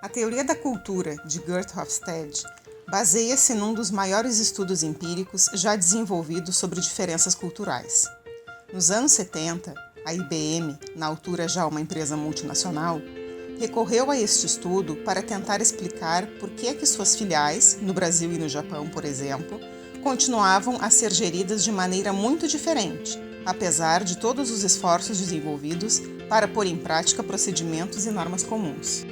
A teoria da cultura, de Gert Hofstede, baseia-se num dos maiores estudos empíricos já desenvolvidos sobre diferenças culturais. Nos anos 70, a IBM, na altura já uma empresa multinacional, recorreu a este estudo para tentar explicar por que é que suas filiais, no Brasil e no Japão, por exemplo, continuavam a ser geridas de maneira muito diferente, apesar de todos os esforços desenvolvidos para pôr em prática procedimentos e normas comuns.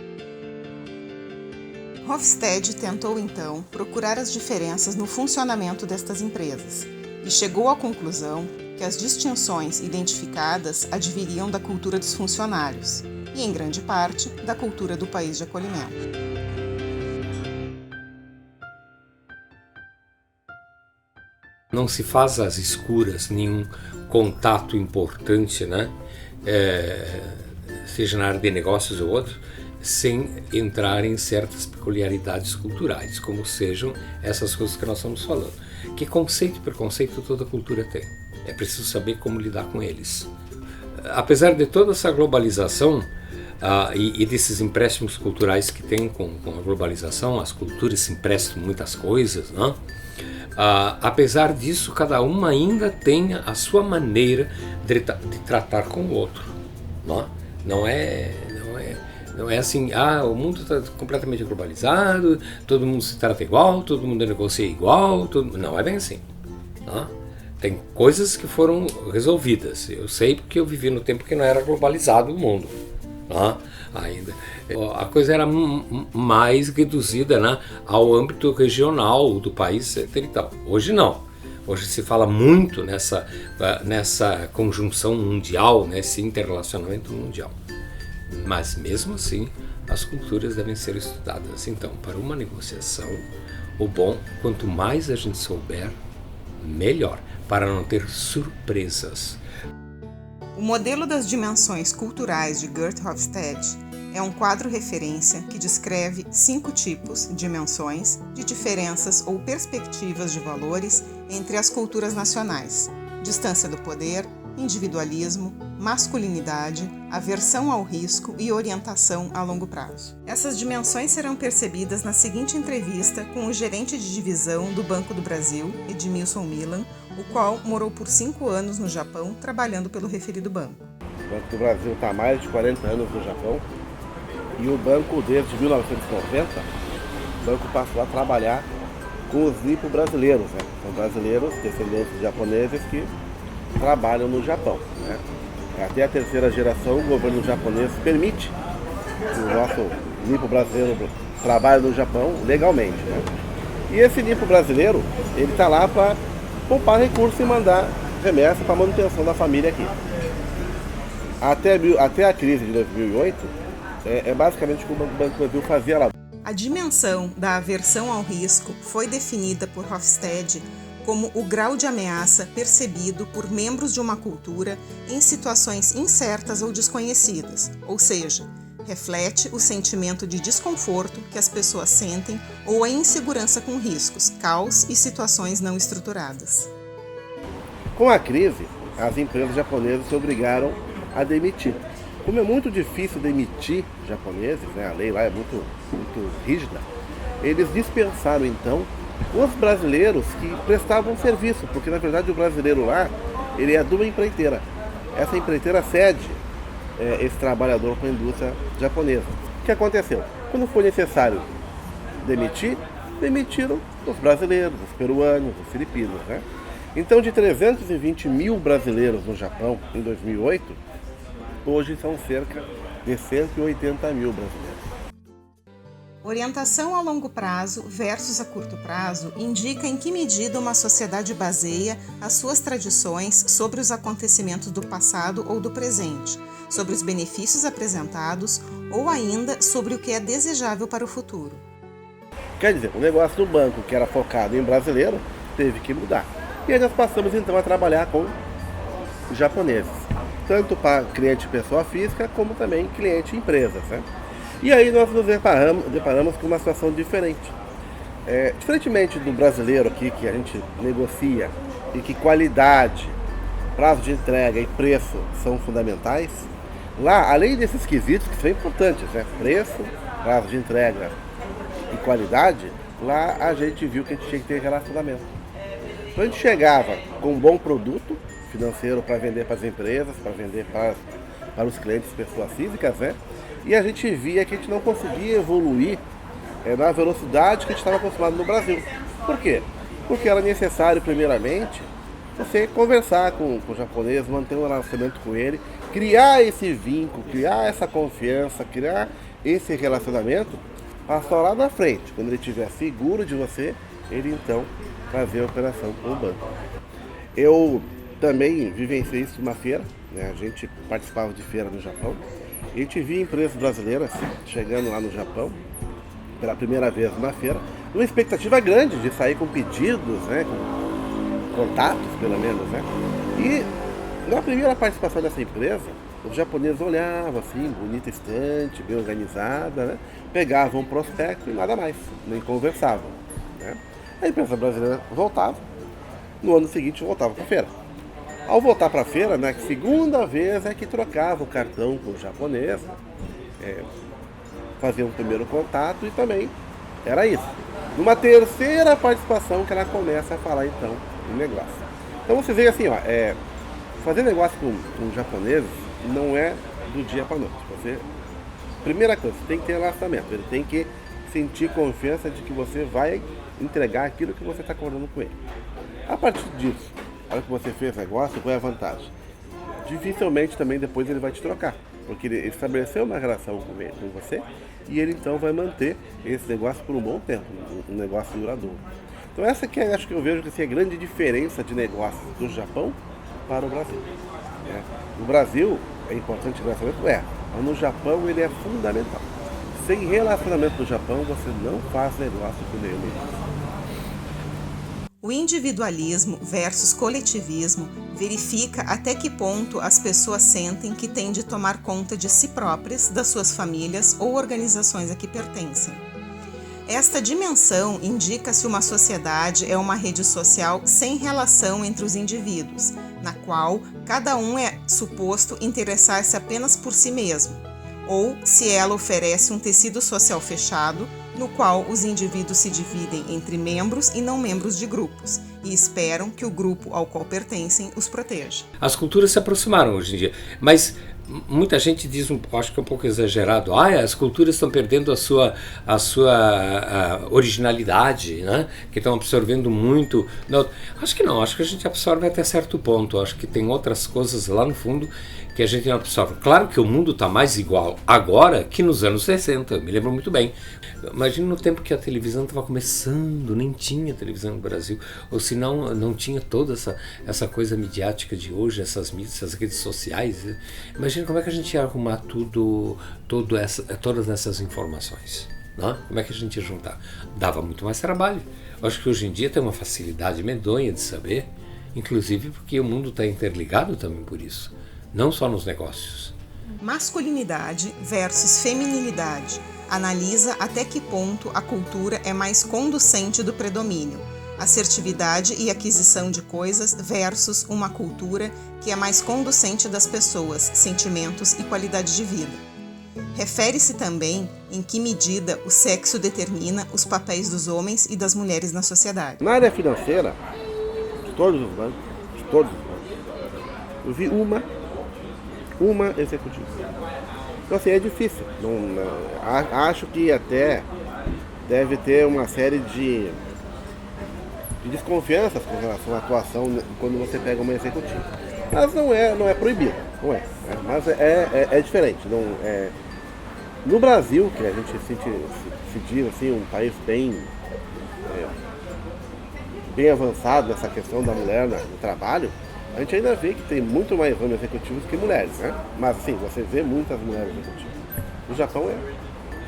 Hofstede tentou, então, procurar as diferenças no funcionamento destas empresas e chegou à conclusão que as distinções identificadas adviriam da cultura dos funcionários e, em grande parte, da cultura do país de acolhimento. Não se faz às escuras nenhum contato importante, né? Seja na área de negócios ou outro, sem entrar em certas peculiaridades culturais, como sejam essas coisas que nós estamos falando. Que conceito e preconceito toda cultura tem. É preciso saber como lidar com eles. Apesar de toda essa globalização e desses empréstimos culturais que tem com a globalização, as culturas se emprestam muitas coisas, né? Apesar disso, cada uma ainda tem a sua maneira de tratar com o outro. Não é assim, o mundo está completamente globalizado, todo mundo se trata igual, todo mundo negocia igual, não é bem assim. Tem coisas que foram resolvidas. Eu sei porque eu vivi no tempo que não era globalizado o mundo. Ainda. A coisa era mais reduzida, né, ao âmbito regional do país e tal. Hoje não. Hoje se fala muito nessa conjunção mundial, nesse interrelacionamento mundial. Mas mesmo assim, as culturas devem ser estudadas. Então, para uma negociação, o bom, quanto mais a gente souber, melhor, para não ter surpresas. O modelo das dimensões culturais de Gert Hofstede é um quadro referência que descreve 5 tipos, dimensões, de diferenças ou perspectivas de valores entre as culturas nacionais: distância do poder, individualismo, masculinidade, aversão ao risco e orientação a longo prazo. Essas dimensões serão percebidas na seguinte entrevista com o gerente de divisão do Banco do Brasil, Edmilson Milan, o qual morou por 5 anos no Japão trabalhando pelo referido banco. O Banco do Brasil está há mais de 40 anos no Japão e o banco, desde 1990, o banco passou a trabalhar com os nipo-brasileiros, né? São brasileiros, descendentes de japoneses que trabalham no Japão, né? Até a terceira geração, o governo japonês permite que o nosso nipo brasileiro trabalhe no Japão legalmente, né? E esse nipo brasileiro, ele está lá para poupar recursos e mandar remessa para a manutenção da família aqui. Até a crise de 2008, é basicamente o que o Banco do Brasil fazia lá. A dimensão da aversão ao risco foi definida por Hofstede como o grau de ameaça percebido por membros de uma cultura em situações incertas ou desconhecidas, ou seja, reflete o sentimento de desconforto que as pessoas sentem ou a insegurança com riscos, caos e situações não estruturadas. Com a crise, as empresas japonesas se obrigaram a demitir. Como é muito difícil demitir japoneses, né, a lei lá é muito rígida, eles dispensaram então os brasileiros que prestavam serviço, porque na verdade o brasileiro lá, ele é de uma empreiteira. Essa empreiteira cede esse trabalhador para a indústria japonesa. O que aconteceu? Quando foi necessário demitir, demitiram os brasileiros, os peruanos, os filipinos, né? Então, de 320 mil brasileiros no Japão em 2008, hoje são cerca de 180 mil brasileiros. Orientação a longo prazo versus a curto prazo indica em que medida uma sociedade baseia as suas tradições sobre os acontecimentos do passado ou do presente, sobre os benefícios apresentados ou ainda sobre o que é desejável para o futuro. Quer dizer, o negócio do banco, que era focado em brasileiro, teve que mudar. E aí nós passamos então a trabalhar com japoneses, tanto para cliente pessoa física como também cliente empresas, né? E aí nós nos deparamos com uma situação diferente. Diferentemente do brasileiro aqui, que a gente negocia e que qualidade, prazo de entrega e preço são fundamentais, lá, além desses quesitos que são importantes, né? Preço, prazo de entrega e qualidade, lá a gente viu que a gente tinha que ter relacionamento. Então a gente chegava com um bom produto financeiro para vender para as empresas, para vender para os clientes, pessoas físicas, né? E a gente via que a gente não conseguia evoluir na velocidade que a gente estava acostumado no Brasil. Por quê? Porque era necessário, primeiramente, você conversar com o japonês, manter um relacionamento com ele, criar esse vínculo, criar essa confiança, criar esse relacionamento, passar lá na frente. Quando ele estiver seguro de você, ele então fazer a operação com o banco. Eu também vivenciei isso numa feira, né? A gente participava de feira no Japão. A gente via empresas brasileiras chegando lá no Japão pela primeira vez na feira, uma expectativa grande de sair com pedidos, né? Com contatos pelo menos, né? E na primeira participação dessa empresa, os japoneses olhavam assim, bonita estante, bem organizada, né? Pegavam um prospecto e nada mais, nem conversavam, né? A empresa brasileira voltava, no ano seguinte voltava para a feira. Ao voltar para a feira, na segunda vez é que trocava o cartão com o japonês, fazia um primeiro contato e também era isso. Numa terceira participação que ela começa a falar então em negócio. Então você vê assim, fazer negócio com japoneses não é do dia para a noite. Primeira coisa, você tem que ter relacionamento, ele tem que sentir confiança de que você vai entregar aquilo que você está acordando com ele. A partir disso, a hora que você fez negócio, qual é a vantagem? Dificilmente também depois ele vai te trocar, porque ele estabeleceu uma relação com você e ele então vai manter esse negócio por um bom tempo, um negócio duradouro. Então essa que acho que eu vejo que assim, é a grande diferença de negócio do Japão para o Brasil. Né? No Brasil é importante o relacionamento, mas no Japão ele é fundamental. Sem relacionamento no Japão você não faz negócio com nenhum negócio. O individualismo versus coletivismo verifica até que ponto as pessoas sentem que têm de tomar conta de si próprias, das suas famílias ou organizações a que pertencem. Esta dimensão indica se uma sociedade é uma rede social sem relação entre os indivíduos, na qual cada um é suposto interessar-se apenas por si mesmo, ou se ela oferece um tecido social fechado, no qual os indivíduos se dividem entre membros e não membros de grupos e esperam que o grupo ao qual pertencem os proteja. As culturas se aproximaram hoje em dia, mas muita gente diz, acho que é um pouco exagerado, as culturas estão perdendo a sua originalidade, né? Que estão absorvendo muito. Não, acho que não, acho que a gente absorve até certo ponto, acho que tem outras coisas lá no fundo que a gente não absorve. Claro que o mundo está mais igual agora que nos anos 60, eu me lembro muito bem. Imagina no tempo que a televisão estava começando, nem tinha televisão no Brasil, ou se não tinha toda essa coisa midiática de hoje, essas mídias, essas redes sociais. Imagina como é que a gente ia arrumar todas essas informações. Não? Como é que a gente ia juntar? Dava muito mais trabalho. Eu acho que hoje em dia tem uma facilidade medonha de saber, inclusive porque o mundo está interligado também por isso, não só nos negócios. Masculinidade versus feminilidade. Analisa até que ponto a cultura é mais conducente do predomínio, assertividade e aquisição de coisas versus uma cultura que é mais conducente das pessoas, sentimentos e qualidade de vida. Refere-se também em que medida o sexo determina os papéis dos homens e das mulheres na sociedade. Na área financeira, de todos os bancos, eu vi uma executiva. Então assim, é difícil. Acho que até deve ter uma série de desconfianças com relação à atuação quando você pega uma executiva. Mas não é proibido, não é. Mas é diferente. No Brasil, que a gente se diz assim, um país bem avançado nessa questão da mulher no trabalho, a gente ainda vê que tem muito mais homens executivos que mulheres, né? Mas assim, você vê muitas mulheres executivas. No Japão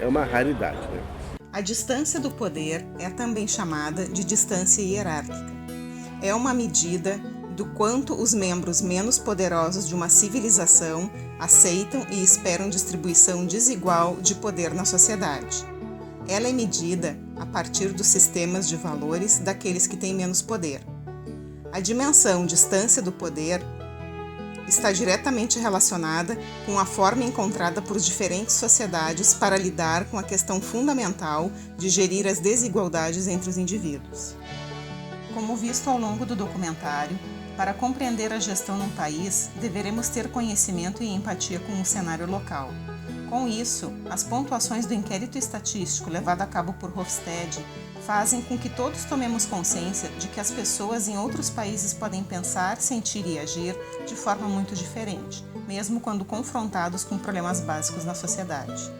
é uma raridade, né? A distância do poder é também chamada de distância hierárquica. É uma medida do quanto os membros menos poderosos de uma civilização aceitam e esperam distribuição desigual de poder na sociedade. Ela é medida a partir dos sistemas de valores daqueles que têm menos poder. A dimensão distância do poder está diretamente relacionada com a forma encontrada por diferentes sociedades para lidar com a questão fundamental de gerir as desigualdades entre os indivíduos. Como visto ao longo do documentário, para compreender a gestão num país, deveremos ter conhecimento e empatia com o cenário local. Com isso, as pontuações do inquérito estatístico levado a cabo por Hofstede fazem com que todos tomemos consciência de que as pessoas em outros países podem pensar, sentir e agir de forma muito diferente, mesmo quando confrontados com problemas básicos na sociedade.